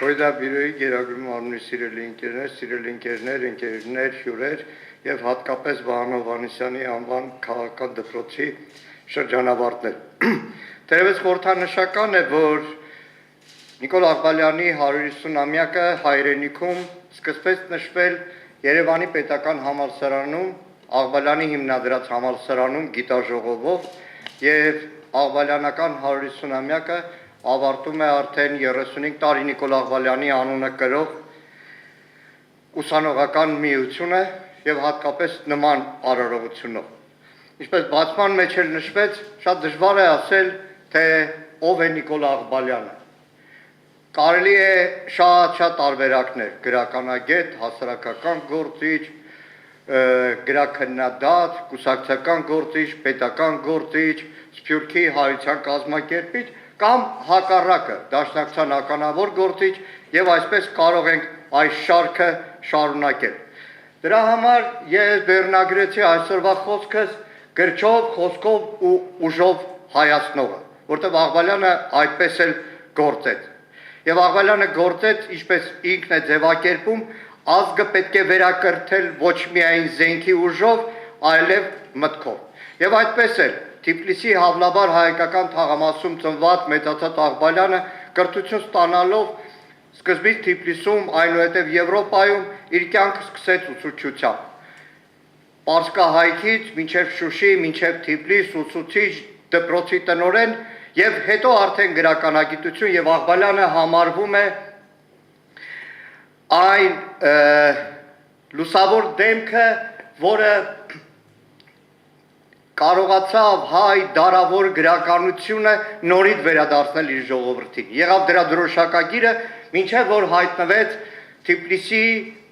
Հույդա բյուրոյի գերագրում արմունի սիրելի ընկերներ, հյուրեր և հատկապես Վահան Հովհաննիսյանի անվան քաղաքական դպրոցի շրջանավարտներ։ Թերևս խորհրդանշական է, որ Նիկոլ Աղբալյանի 150-ամյակը հայրենիքում սկսվեց նշվել Երևանի պետական համալսարանում, Աղբալյանի հիմնադրած համալսարանում գիտաժողովով և Աղբալյանական 150-ամյակը ավարտում է արդեն 35 տարի Նիկոլ Աղբալյանի անունը կրող ուսանողական միությունը և հատկապես նման արարողությունով։ Ինչպես բացման մեջ էլ նշվեց, շատ դժվար է ասել, թե ով է Նիկոլ Աղբալյանը։ Կարելի է շատ տարբերակներ, գրականագետ, հասարակական գործիչ, գրաքննադատ, կուսակցական գործիչ, պետական գործիչ, Սփյուռքի հայության կազմակերպիչ կամ հակառակը, դաշնակցության ականավոր գործիչ և այսպես կարող ենք այս շարքը շարունակել։ Դրա համար ես վերնագրեցի այսօրվա խոսքս գրչով, խոսքով ու ուժով հայացնողը, որտեղ Աղբալյանը այդպես էլ գործեց։ Եվ Աղբալյանը գործեց, ինչպես ինքն է ձևակերպում, ազգը պետք է վերակրթել ոչ միայն զենքի ուժով, այլև մտքով։ Եվ այդպես էլ Թիֆլիսի Հավլաբար հայկական թաղամասում ծնված մեծացած Աղբալյանը կրթություն ստանալով սկզբից Թիֆլիսում, այնուհետև Եվրոպայում իր կյանքը սկսեց ուսուցչությամբ։ Պարսկահայքից մինչև Շուշի, մինչև Թիֆլիս ուսուցիչ, դպրոցի տնօրեն և հետո արդեն գրականագիտություն և Աղբալյանը համարվում է այն լուսավոր դեմքը, որը կարողացավ հայ դարավոր գրականությունը նորից վերադարձնել իր ժողովրդին։ Եղավ դրա դրոշակագիրը, մինչև որ հայտնվեց Թիֆլիսի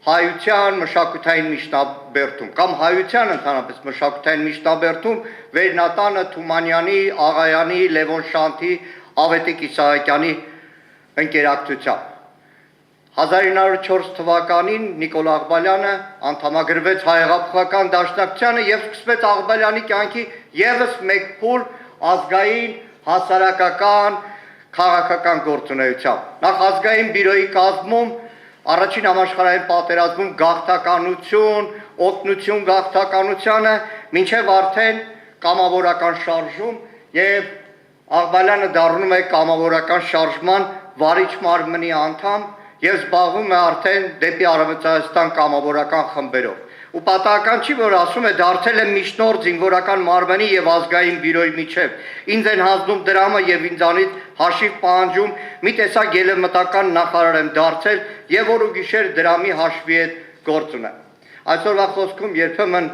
հայության մշակութային միջնաբերդում, կամ հայության ընդհանրապես մշակութային միջնաբերդում Վերնատանը, Թումանյանի, Աղայանի, Լևոն Շանթի, Ավետիք Իսահակյանի ընկերակցությամբ։ 1904 թվականին Նիկոլ Աղբալյանը անդամագրվեց Հայ-հեղափոխական դաշնակցությանը և սկսվեց Աղբալյանի կյանքի ևս մեկ փուլ ազգային, հասարակական, քաղաքական գործունեությամբ։ Նախ ազգային բյուրոյի կազմում, առաջին համաշխարհային պատերազմում գաղթականություն, օգնություն գաղթականությանը, մինչև արդեն կամավորական շարժում և Աղբալյանը դառնում է կամավորական շարժման վարիչ մարմնի անդամ և զբաղվում է արդեն դեպի Արևմտյան կամավորական խմբերով։ Ու պատահական չի, որ ասում է դարձել եմ միջնորդ զինվորական մարմնի և ազգային բյուրոյի միջև։ Ինձ են հանձնում դրամը և ինձանից հաշիվ պահանջում, մի տեսակ ելևմտական նախարար եմ դարձել և օր ու գիշեր դրամի հաշվի հետ գործ ունեմ։ Այսօրվա խոսքում երբեմն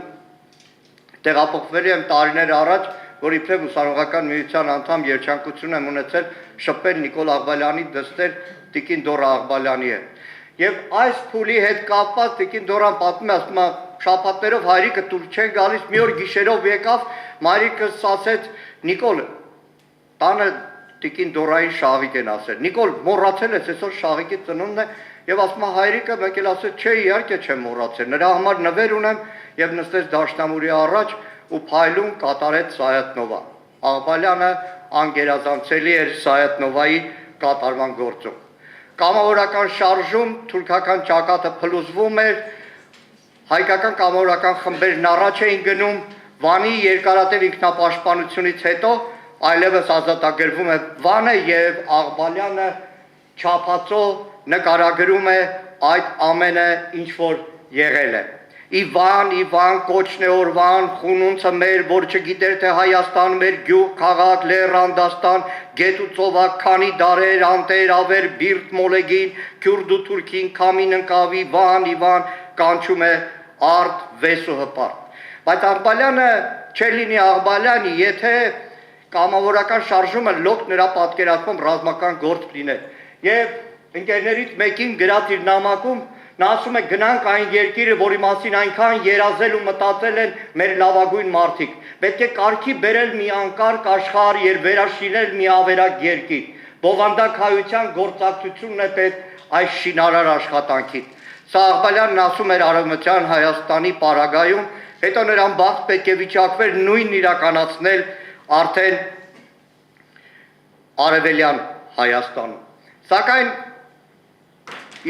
տեղափոխվել եմ տարիներ առաջ, որ իբրև ուսանողական միության անդամ երջանկություն եմ ունեցել շփվել Նիկոլ Աղբալյանի դստեր Տիկին Դորա Աղբալյանի հետ։ Եվ այս փուլի հետ կապված Տիկին Դորան պատմում է, ասում է, շաբաթներով հայրիկը տուր չեն գալիս, մի օր գիշերով եկավ, մայրիկս ասեց Նիկոլ, տանը Տիկին Դորային շաղիկ են ասել։ Նիկոլ, մոռացել ես, այսօր շաղիկի ծնունդն է, եւ ասում է հայրիկը մեկ էլ ասեց, չէ, իհարկե չեմ մոռացել։ Նրա համար նվեր ունեմ եւ նստեց դաշնամուրի առաջ ու փայլուն կատարեց Սայաթնովա։ Աղբալյանը անգերազանցելի էր Սայաթնովայի կատարման գործում։ Կամավորական շարժում թուրքական ճակատը փլուզվում էր, հայկական կամավորական խմբերն առաջ էին գնում, Վանի երկարատև ինքնապաշտպանությունից հետո այլևս ազատագրվում է Վանը եւ Աղբալյանը չափածո նկարագրում է այդ ամենը, ինչ որ եղել է։ Իվան, կոչն է օրվան, խունունցը մեր, որ չգիտեր թե Հայաստան մեր գյուղ, քաղաք, լեռ, անդաստան, գետ ու ծովակ, քանի դարեր, անտեր, ավեր, բիրտ, մոլեգին, քյուրդ ու թուրքին, քամին ընկավ, Իվան, կանչում է արդ, վես ու հպարտ։ Բայց Աղբալյանը չէ լինի Աղբալյանի, եթե կամավորական շարժումը լոկ նրա պատկերացմամբ ռազմական գործ լիներ։ Եվ ընկերներից մեկին գրած իր նամակում նա ասում է գնանք այն երկիրը, որի մասին այնքան երազել ու մտածել են մեր լավագույն մարդիկ։ Պետք է կարգի բերել մի անկարգ աշխարհ եւ վերաշինել մի ավերակ երկիր։ Բովանդակ հայության գործակցությունն է պետք այս շինարար աշխատանքին։ Սա Աղբալյանն ասում էր Արևմտյան Հայաստանի պարագայում, հետո նրան բախտ պետք է վիճակվեր նույնն իրականացնել արդեն Արևելյան Հայաստանում։ Սակայն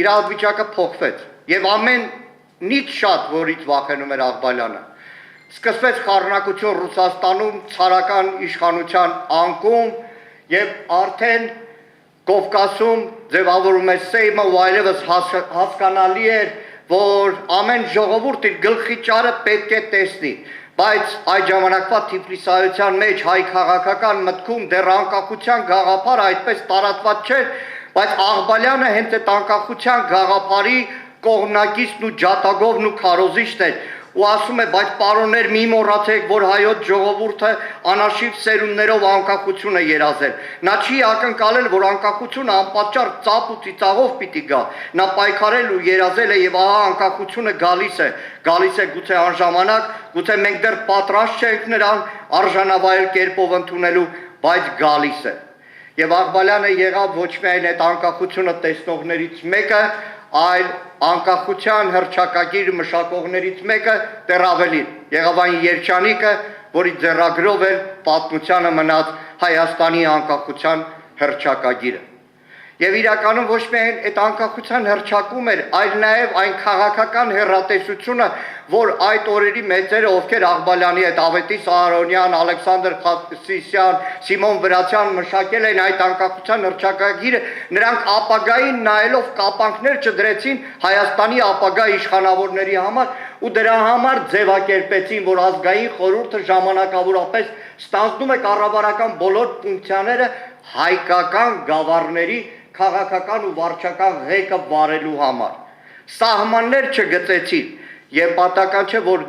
իրավիճակը փոխվեց եւ ամենից շատ որից վախենում էր Աղբալյանը սկսվեց խառնակություն Ռուսաստանում ցարական իշխանության անկում եւ արդեն Կովկասում ձևավորում է Սեյմը ու այլևս հասկանալի էր որ ամեն ժողովուրդ իր գլխի ճարը պետք է տեսնի բայց այդ ժամանակվա Թիֆլիսայության մեջ հայ քաղաքական մտքում դեռ անկախության գաղափարը այդպես տարածված չէր բայց Աղբալյանը հենց այդ անկախության գաղափարի կողմնակիցն ու ջատագովն ու քարոզիչն էր ու ասում է բայց պարոններ մի մոռացեք որ հայոց ժողովուրդը անաշիվ սերունդներով անկախություն է երազել նա չի ակնկալել որ անկախությունը անպատճառ ծափ ու ծիծաղով պիտի գա նա պայքարել ու երազել է եւ ահա անկախությունը գալիս է գուցե անժամանակ գուցե մենք դեռ պատրաստ չենք նրան արժանավայել կերպով ընդունելու բայց գալիս է եւ Աղբալյանը եղավ ոչ միայն այդ անկախությունը տեսնողներից մեկը այլ անկախության հռչակագիր մշակողներից մեկը դեռ ավելին եղավ այն երջանիկը որի ձեռագրով էր պատմությանը մնաց Հայաստանի անկախության հռչակագիրը եւ իրականում ոչ միայն այդ անկախության հռչակում էր այլ նաեւ այն քաղաքական հերատեսությունը որ այդ օրերի մեծերը ովքեր Աղբալյանի հետ Ավետիս Արոնյան, Ալեքսանդր Խասիսյան, Սիմոն Վրացյան մշակել են այդ անկախության հռչակագիրը նրանք ապագային նայելով կապանքներ չդրեցին Հայաստանի ապագա իշխանավորների համար ու դրա համար ձևակերպեցին որ ազգային խորհուրդը ժամանակավորապես ստանձնում է կառավարական բոլոր ֆունկցիաները հայկական գավառների քաղաքական ու վարչական ղեկը վարելու համար սահմաններ չգծեցին եւ պատահական չէ որ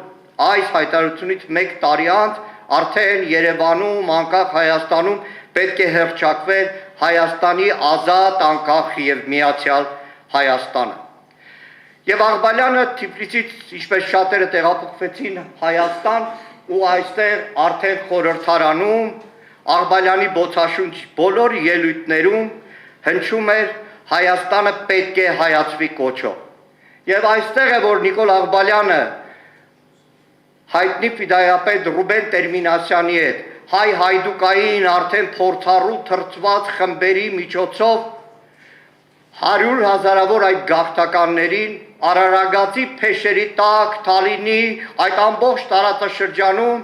այս հայտարարությունից 1 տարի անց արդեն Երևանում անկախ Հայաստանում պետք է հռչակվեր Հայաստանի ազատ անկախ եւ միացյալ Հայաստանը եւ Աղբալյանը Թիֆլիսից ինչպես շատերը տեղափոխվեցին Հայաստան ու այստեղ արդեն խորհրդարանում Աղբալյանի բոցաշունչ բոլոր ելույթներում հնչում էր Հայաստանը պետք է հայացվի կոչով Եվ այստեղ է, որ Նիկոլ Աղբալյանը հայտնի ֆիդայապետ Ռուբեն Տերմինասյանի հետ հայ հայդուկային արդեն փորձառու թրծված խմբերի միջոցով 100,000-ավոր այդ գաղթականներին Արարագածի փեշերի տակ, Թալինի այդ ամբողջ տարածաշրջանում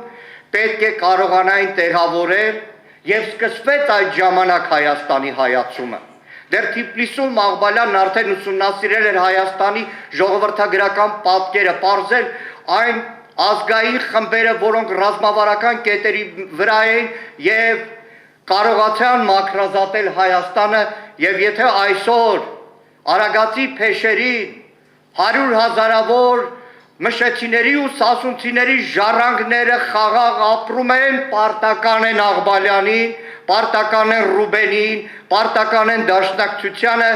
պետք է կարողանային տեղավորել եւ սկսվեց այդ ժամանակ Հայաստանի հայացումը Դեռ Թիֆլիսում Աղբալյանն արդեն ուսումնասիրել էր Հայաստանի ժողովրդագրական պատկերը, պարզել այն ազգային խմբերը, որոնք ռազմավարական կետերի վրա էին եւ կարողացան մաքրազատել Հայաստանը եւ եթե այսօր Արագածի փեշերին 100,000-ավոր մշեցիների ու սասունցիների ժառանգները խաղաղ ապրում են, պարտական են Աղբալյանին, պարտական են Ռուբենին, պարտական են Դաշնակցությանը,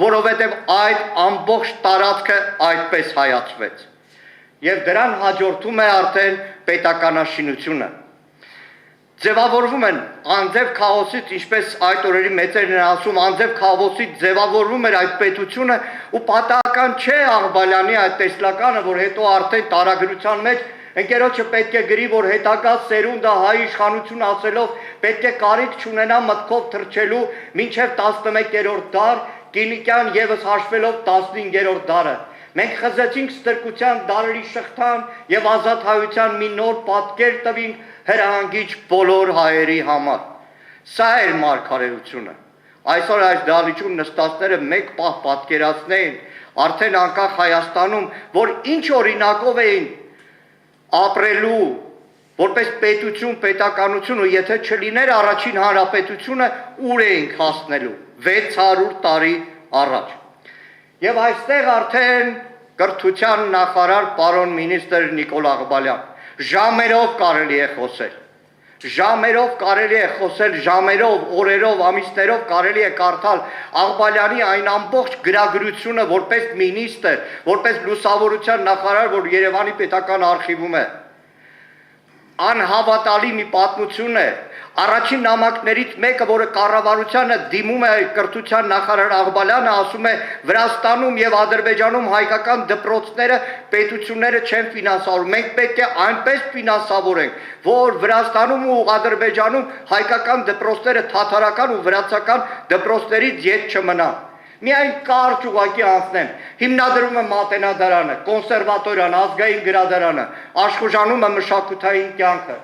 որովհետև այդ ամբողջ տարածքը այդպես հայացվեց։ Եվ դրան հաջորդում է արդեն պետականաշինությունը։ Ձևավորվում են անձև քաոսից, ինչպես այդ օրերի մեծերն են ասում, անձև քաոսից ձևավորվում էր այդ պետությունը ու պատահական չէ Աղբալյանի այդ տեսլականը, որ հետո արդեն տարագրության մեջ ընկերոջը պետք է գրի, որ հետագա սերունդը հայ իշխանություն ասելով պետք է կարիք չունենա մտքով թռչելու մինչև 11-րդ դար, Կիլիկյան եւս հաշվելով 15-րդ դարը։ Մենք խզեցինք ստրկության դարերի շղթան եւ ազատ հայության մի նոր պատկեր տվինք հրահանգիչ բոլոր հայերի համար։ Սա էր մարգարեությունը։ Այսօր այս դալիճում նստածները մեկ պահ պատկերացնեին արդեն անկախ Հայաստանում, որ ինչ օրինակով էին ապրելու որպես պետություն, պետականություն ու եթե չլիներ առաջին հանրապետությունը, ուր էինք հասնելու 600 տարի առաջ։ Եվ այստեղ արդեն կրթության նախարար պարոն մինիստր Նիկոլ Աղբալյան ժամերով կարելի է խոսել, ժամերով, օրերով, ամիսներով կարելի է կարդալ Աղբալյանի այն ամբողջ գրագրությունը որպես մինիստր, որպես լուսավորության նախարար, որ Երևանի պետական արխիվում է։ Անհավատալի մի պատմություն է, առաջին նամակներից մեկը, որը կառավարությանը դիմում է կրթության նախարար Աղբալյանը, ասում է Վրաստանում եւ Ադրբեջանում հայկական դպրոցները պետությունները չեն ֆինանսավորում, մենք պետք է այնպես ֆինանսավորենք, որ Վրաստանում ու Ադրբեջանում հայկական դպրոցները թաթարական ու վրացական դպրոցներից ետ չմնան։ Միայն կարճ ուղղակի անցնեմ։ Հիմնադրում է Մատենադարանը, կոնսերվատորիան, ազգային գրադարանը, աշխուժանում է մշակութային կյանքը։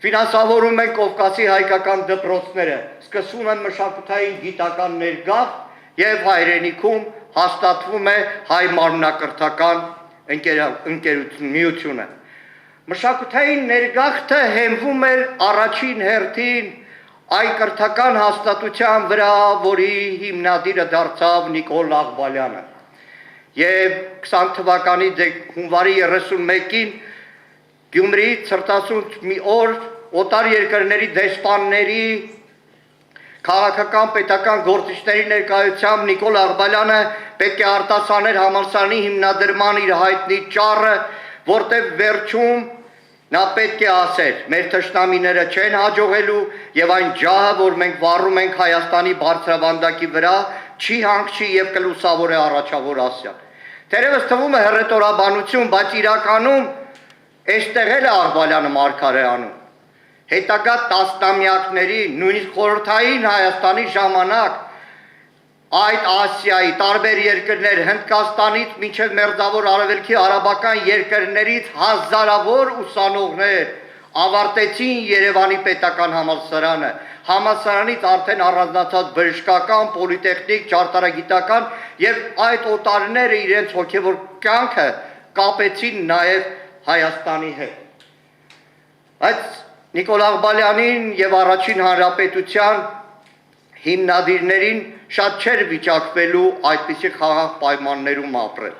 Ֆինանսավորում են Կովկասի հայկական դպրոցները, սկսվում է մշակութային գիտական ներգաղթ եւ հայրենիքում հաստատվում է հայ մարմնակրթական միությունը։ Մշակութային ներգաղթը հենվում էր առաջին հերթին այն կրթական հաստատության վրա, որի հիմնադիրը դարձավ Նիկոլ Աղբալյանը։ Եվ 20 թվականի հունվարի 31-ին Գյումրիի ցրտասունց մի օր օտար երկրների դեսպանների քաղաքական պետական գործիչների ներկայությամբ Նիկոլ Աղբալյանը պետք է արտասաներ համալսարանի հիմնադրման իր հայտնի ճառը, որտեղ վերջում նա պետք է ասեր. մեր թշնամիները չեն հաջողելու եւ այն ջահը, որ մենք վառում ենք Հայաստանի բարձրավանդակի վրա, չի հանգչի եւ կլուսավորե առաջավոր Ասիան։ Թերևս թվում է հռետորաբանություն, բայց իրականում այստեղ էլ է Աղբալյանը մարգարե անում։ Հետագա տասնամյակների, նույնիսկ խորհրդային Հայաստանի ժամանակ այդ Ասիայի տարբեր երկրներ Հնդկաստանից մինչև Մերձավոր Արևելքի արաբական երկրներից հազարավոր ուսանողներ ավարտեցին Երևանի պետական համալսարանը, համալսարանից արդեն առանձնացած բժշկական, պոլիտեխնիկ, ճարտարագիտական եւ այդ օտարները իրենց հոգեվոր կյանքը կապեցին նաեւ Հայաստանի հետ։ Այդ Նիկոլ Աղբալյանին եւ առաջին հանրապետության հիմնադիրներին շատ չէր վիճակվելու այդպիսի խաղաղ պայմաններում ապրել։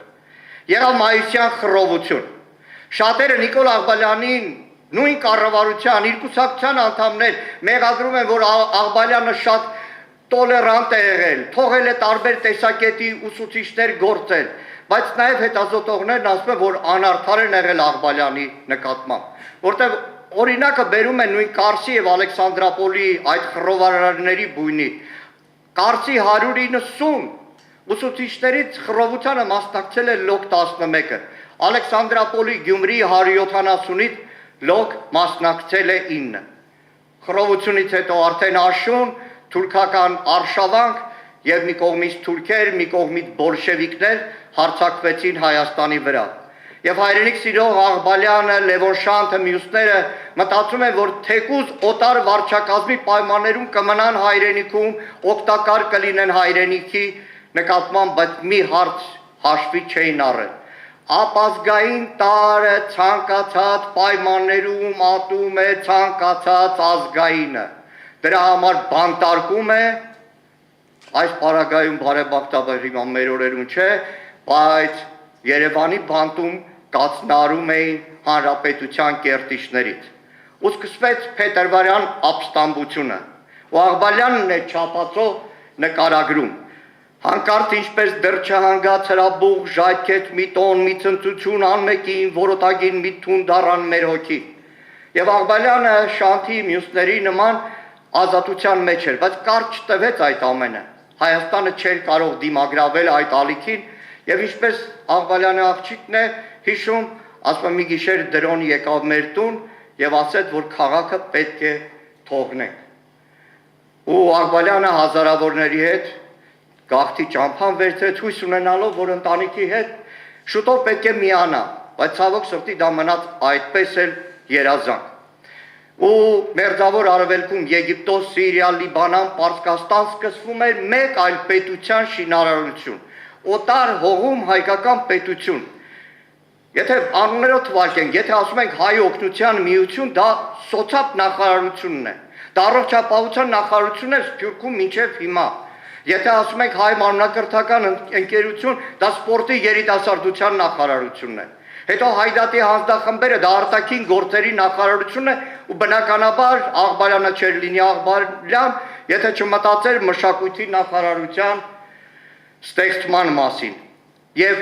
Եղավ մայիսյան խռովություն։ Շատերը Նիկոլ Աղբալյանին նույն կառավարության իր կուսակցության անդամներ մեղադրում են, որ Աղբալյանը շատ տոլերանտ է եղել, թողել է տարբեր տեսակետի ուսուցիչներ գործել, բայց նաև հետազոտողներն ասում են, որ անարդար են եղել Աղբալյանի նկատմամբ, որտեղ օրինակը բերում են նույն Կարսի եւ Ալեքսանդրապոլի այդ խռովարարների բույնի։ Կարսի 190 ուսուցիչներից խռովությանը մասնակցել է լոկ 11-ը, Ալեքսանդրապոլի Գյումրիի 170-ից լոկ մասնակցել է 9։ Խռովությունից հետո արդեն աշուն, թուրքական արշավանք եւ մի կողմից թուրքեր, մի կողմից բոլշևիկներ հարձակվեցին Հայաստանի վրա։ Եվ հայրենիք սիրող Աղբալյանը, Լևոն Շանթը, մյուսները մտածում են, որ թեկուզ օտար վարչակազմի պայմաններում կմնան հայրենիքում, օգտակար կլինեն հայրենիքի նկատմամբ, բայց մի հարց հաշվի չէին առել։ Ապազգային տարը ցանկացած պայմաններում ատում է ցանկացած ազգայինը։ Դրա համար բանտարկում է, այս պարագայում բարեբախտաբար հիմա մեր օրերում չէ, բայց Երևանի բանտում կացնարում էին հանրապետության կերտիչներից։ Ու սկսվեց փետրվարյան ապստամբությունը։ Ու Աղբալյանն է չափածո նկարագրում։ Հանկարծ ինչպես դեռ չհանգած հրաբուխ ժայթքեց մի տոն, մի ցնծություն անմեկին, որոտագին մի թուն դառան մեր հոգի։ Եվ Աղբալյանը Շանթի մյուսների նման ազատության մեջ էր, բայց կարճ չտվեց այդ ամենը։ Հայաստանը չէր կարող դիմագրավել այդ ալիքին, եւ ինչպես Աղբալյանի աղջիկն է հիշում, ասում մի գիշեր դրոն եկավ մեր տուն եւ ասեց, որ քաղաքը պետք է թողնենք։ Ու Աղբալյանը հազարավորների հետ գաղթի ճամփան վերցրեց, հույս ունենալով, որ ընտանիքի հետ շուտով պետք է միանա, բայց ցավոք սրտի դա մնաց այդպես էլ երազանք։ Ու Մերձավոր Արևելքում Եգիպտոս, Սիրիա, Լիբանան, Պարսկաստան սկսվում էր մեկ այլ պետության շինարարություն, օտար հողում հայկական պետություն։ Եթե անուններով թվարկենք, եթե ասում ենք հայ օգնության միություն, դա սոցիալ նախարարությունն է, դա առողջապահության նախարարությունն է Սփյուռքում մինչև հիմա։ Եթե ասում ենք հայ մարմնակրթական ընկերություն, դա սպորտի երիտասարդության նախարարությունն է։ Հետո Հայդատի հանձնախմբերը դա արտաքին գործերի նախարարությունն է ու բնականաբար Աղբալյանը չէր լինի Աղբալյան, եթե չմտածեր մշակույթի նախարարության ստեղծման մասին։ Եվ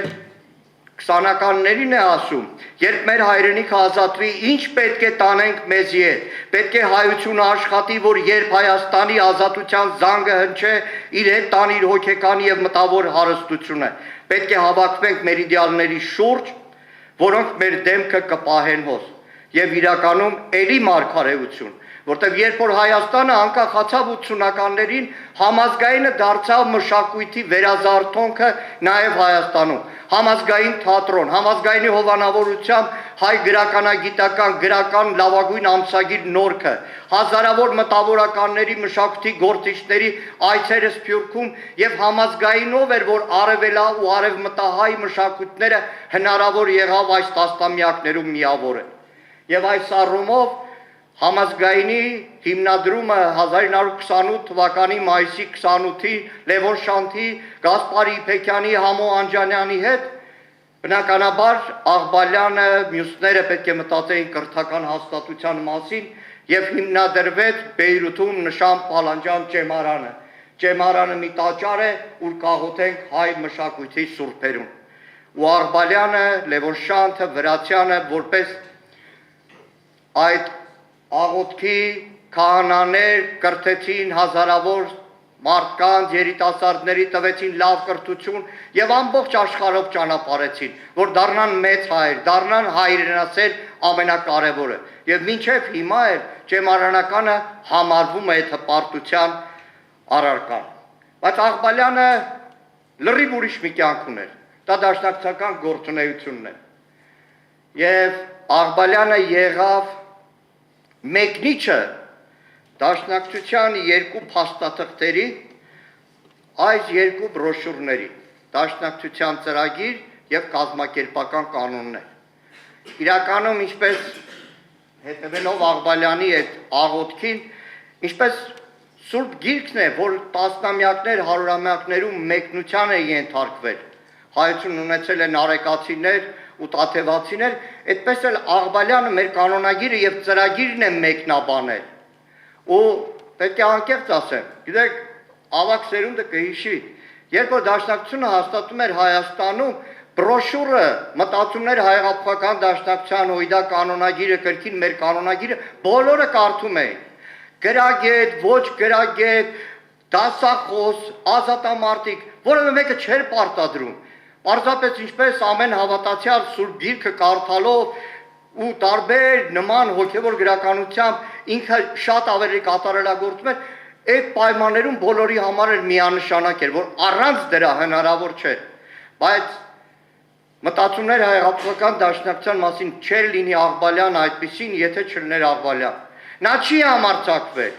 20-ականներին է ասում, երբ մեր հայրենիքը ազատվի, ինչ պետք է տանենք մեզի հետ, պետք է հայությունը աշխատի, որ երբ Հայաստանի ազատության զանգը հնչե, իր հետ տան իր հոգեկան եւ մտավոր հարստությունը, պետք է հավաքվենք մեր իդեալների շուրջ, որոնք մեր դեմքը կպահեն հոս, եւ իրականում էլի մարգարեություն, որտեղ երբ որ Հայաստանը անկախացավ 80-ականներին, համազգայինը դարձավ մշակույթի վերազարթոնքը նաև Հայաստանում, համազգային թատրոն, համազգայինի հովանավորությամբ հայ գրականագիտական գրական լավագույն ամսագիր Նորքը, հազարավոր մտավորականների մշակույթի գործիչների այցերը Սփյուռքում եւ համազգայինով էր, որ արևելա ու արևմտահայ մշակույթները հնարավոր եղավ այս տասնամյակներում միավորել։ Եվ այս առումով համազգայինի հիմնադրումը 1928 թվականի մայիսի 28-ին Լևոն Շանթի, Գասպարի Իփեքյանի, Համո Անջանյանի հետ բնականաբար Աղբալյանը, մյուսները պետք է մտածեին կրթական հաստատության մասին եւ հիմնադրվեց Բեյրութում Նշան Պալանջյան ճեմարանը։ Ճեմարանը մի տաճար է, ուր կաղոթենք հայ մշակույթի սուրբերուն։ Ու Աղբալյանը, Լևոն Շանթը, Վրացյանը որպես այդ աղոթքի քահանաներ կրթեցին հազարավոր մարդկանց, երիտասարդների տվեցին լավ կրթություն եւ ամբողջ աշխարհով ճանապարհեցին, որ դառնան մեծ հայր, դառնան հայրենասեր ամենակարևորը։ Եվ մինչև հիմա էլ ճեմարանականը համարվում է այդ հպարտության առարկան։ Բայց Աղբալյանը լրիվ ուրիշ մի կյանք ուներ։ Դա դաշնակցական գործունեությունն է։ Եվ Աղբալյանը եղավ մեկնիչը դաշնակցության երկու փաստաթղթերի, այս երկու բրոշյուրների, դաշնակցության ծրագիր եւ կազմակերպական կանոններ։ Իրականում ինչպես հետևելով Աղբալյանի այդ աղոթքին, ինչպես Սուրբ Գիրքն է, որ տասնամյակներ, հարյուրամյակներում մեկնության է ենթարկվել, հայություն ունեցել են արեկացիներ ու տաթևացիներ, այդպես էլ Աղբալյանը մեր կանոնագիրը եւ ծրագիրն է մեկնաբանել։ Ու պետք է անկեղծ ասեմ, գիտեք, ավակ սերունդը կհիշի, երբ որ դաշնակցությունը հաստատում էր Հայաստանում, բրոշյուրը մտածումներ հայեղափոխական դաշնակցության հույդա կանոնագիրը, կրկին մեր կանոնագիրը, բոլորը կարդում էին։ Գրագետ, ոչ գրագետ, դասախոս, ազատամարտիկ, որևէ մեկը չէր պարտադրում։ Պարզապես ինչպես ամեն հավատացյալ Սուրբ Գիրքը կարդալով ու տարբեր նման հոգևոր գրականությամբ ինքը շատ ավելի կատարելագործում էր, այդ պայմաններում բոլորի համար էր միանշանակ էր, որ առանց դրա հնարավոր չէր։ Բայց մտածումներ հայեղափոխական դաշնակցության մասին չէր լինի Աղբալյան այդպիսին, եթե չլիներ Աղբալյան։ Նա չի համարձակվել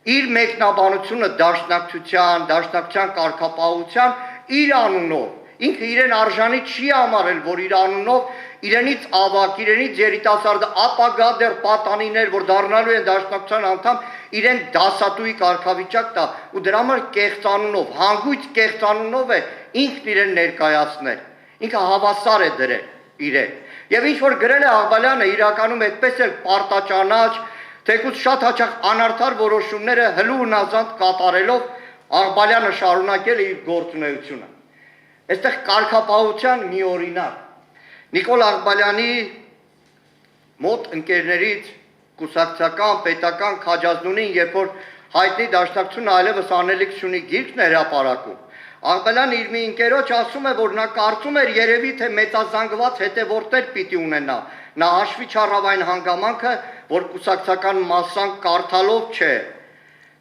իր մեկնաբանությունը դաշնակցության կարգապահության իր անունով, ինքը իրեն արժանի չի համարել, որ իր անունով իրենից ավակ, իրենից երիտասարդը ապագա դեռ պատանիներ, որ դառնալու են դաշնակցության անդամ, իրեն դասատուի կարգավիճակ տա ու դրա համար կեղծանունով, հանգույց կեղծանունով է ինքն իրեն ներկայացնել, ինքը հավասար է դրել իրեն։ Եվ ինչ որ գրել է Աղբալյանը իրականում այդպես էլ պարտաճանաչ, թեկուզ շատ հաճախ անարդար որոշումները հլու հնազանդ կատարելով Աղբալյանը շարունակել է իր գործունեությունը։ Այստեղ կարգապահության մի օրինակ Նիկոլ Աղբալյանի մոտ ընկերներից կուսակցական, պետական քաջազնունին, երբ որ հայտնի դաշնակցությունը այլևս անելիք չունի գիրքն է հրապարակում, Աղբալյանը իր մի ընկերոջ ասում է, որ նա կարծում էր երևի թե մեծազանգված հետևորդներ պիտի ունենա, նա հաշվի չառավ այն հանգամանքը, որ կուսակցական մասսան կարդալով չէ,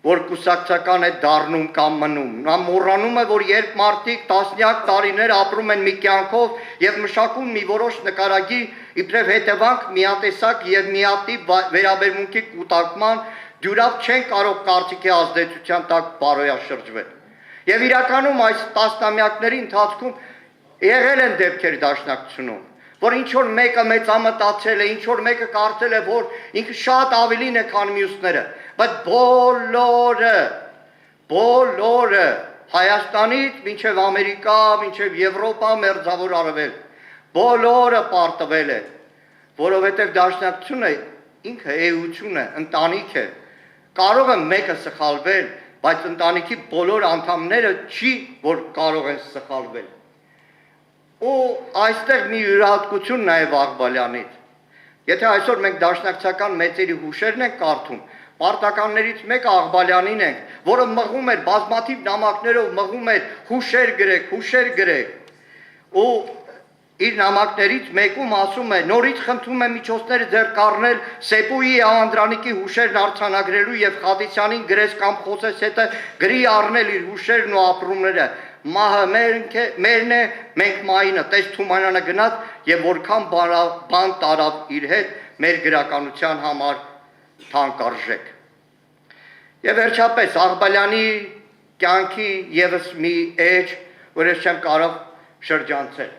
որ կուսակցական է դառնում կամ մնում։ Նա մոռանում է, որ երբ մարդիկ տասնյակ տարիներ ապրում են մի կյանքով եւ մշակում մի որոշ նկարագիր, իբրև հետևանք միատեսակ եւ միատիպ վերաբերմունքի կուտակման, դյուրավ չեն կարող կարծիքի ազդեցության տակ բարոյաշրջվել։ Եվ իրականում այս տասնամյակների ընթացքում եղել են դեպքեր դաշնակցությունում, որ ինչ որ մեկը մեծամտածել է, ինչ որ մեկը կարծել է, որ ինքը շատ ավելին է, քան մյուսները, բայց բոլորը Հայաստանից մինչև Ամերիկա, մինչև Եվրոպա, Մերձավոր Արևելք, բոլորը պարտվել է, որովհետև դաշնակցությունը ինքը էություն է, ընտանիք է, կարող է մեկը սխալվել, բայց ընտանիքի բոլոր անդամները չի, որ կարող են սխալվել։ Ու այստեղ մի յուրահատկություն նաև Աղբալյանից։ Եթե այսօր մենք դաշնակցական մեծերի հուշերն ենք կարդում, պարտականներից մեկը Աղբալյանին ենք, որը մղում էր բազմաթիվ նամակներով, մղում էր հուշեր գրեք, ու իր նամակներից մեկում ասում է. նորից խնդրում եմ միջոցները ձեռք առնել Սեպուի Անդրանիկի հուշերն արձանագրելու եւ Խադիսյանին գրես կամ խոսես հետը գրի առնել իր հուշերն ու ապրումները։ Մահը մերն է, մենք մայինը, տես Թումանյանը գնաց եւ որքան բան տարավ իր հետ մեր գրականության համար թանկարժեք։ Եվ վերջապես Աղբալյանի կյանքի եւս մի էջ, որ ես չեմ կարող շրջանցել։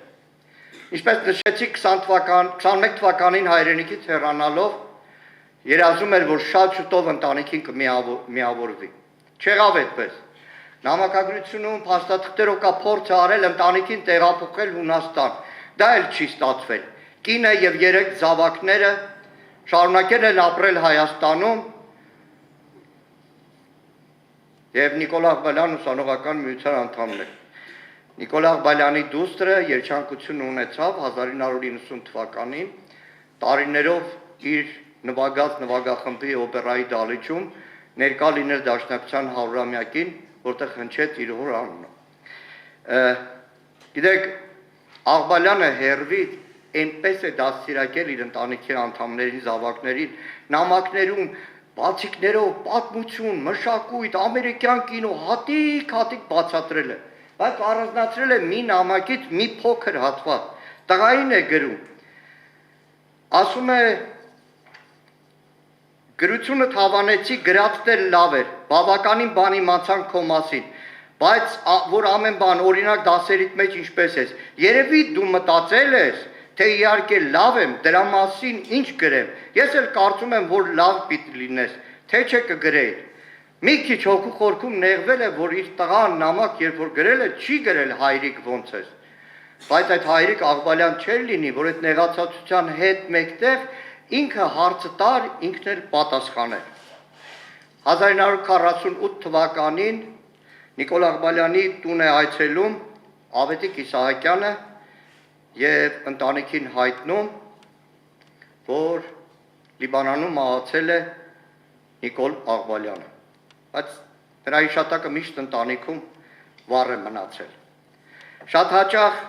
Ինչպես նշեցի 21 թվականին հայրենիքից հեռանալով երազում էր, որ շատ շուտով ընտանիքին կմիավորվի։ Չեղավ այդպես։ Նամակագրությունում փաստաթղթերով կա փորձ արել ընտանիքին տեղափոխել Հունաստան։ Դա էլ չի ստացվել։ Կինը եւ 3 զավակները շարունակել են ապրել Հայաստանում եւ Նիկոլ Աղբալյան ուսանողական միության անդամն է։ Նիկոլ Աղբալյանի դուստրը երջանկություն ունեցավ 1990 թվականին տարիներով իր նվագած նվագախմբի օպերայի դահլիճում ներկա լինել Դաշնակցության 100-ամյակին, որտեղ հնչեց իր հոր անունը։ Գիտեք, Աղբալյանը հերվից այնպես է դաստիարակել իր ընտանիքի անդամներին, զավակներին, նամակներում, բացիկներով, պատմություն, մշակույթ, ամերիկյան կինո, հատիկ բացատրել է, բայց առանձնացրել է մի նամակից մի փոքր հատված, տղային է գրում, ասում է, գրությունը հավանեցի, գրածն լավ էր, բավականին բան իմացան քո մասին, բայց որ ամեն բան օրինակ դասերիդ մեջ ինչպես ես, երևի դու մտածել ես, թե իհարկե լավ եմ, դրա մասին ինչ գրեմ, ես էլ կարծում եմ, որ լավ պիտի լինես, թե չէ կգրեիր։ Մի քիչ հոգու խորքում նեղվել է, որ իր տղան նամակ երբ որ գրել է, չի գրել հայրիկ ոնց ես, բայց այդ հայրիկ Աղբալյան չէր լինի, որ այդ նեղացածության հետ մեկտեղ ինքը հարցը տար, ինքն էլ պատասխաներ։ 1948 թվականին Նիկոլ Աղբալյանի տուն է այցելում Ավետիք Իսահակյանը եւ ընտանիքին հայտնում, որ Լիբանանում մահացել է Նիկոլ Աղբալյանը, բայց նրա հիշատակը միշտ ընտանիքում վառ է մնացել։ Շատ հաճախ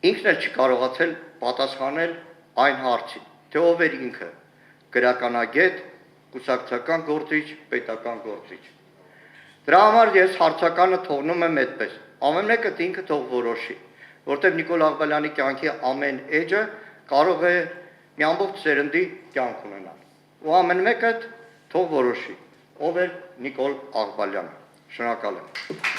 ինքն էլ չկարողացել պատասխանել այն հարցին, թե ով էր ինքը, գրականագետ, կուսակցական գործիչ, պետական գործիչ։ Դրա համար ես հարցականը թողնում եմ այդպես, ամեն մեկը ինքը թող որոշի, որտեղ Նիկոլ Աղբալյանի կյանքի ամեն էջը կարող է մի ամբողջ սերնդի կյանք ունենալ, ու ամեն մեկը թող որոշի, ով էր Նիկոլ Աղբալյանը։ Շնորհակալ եմ։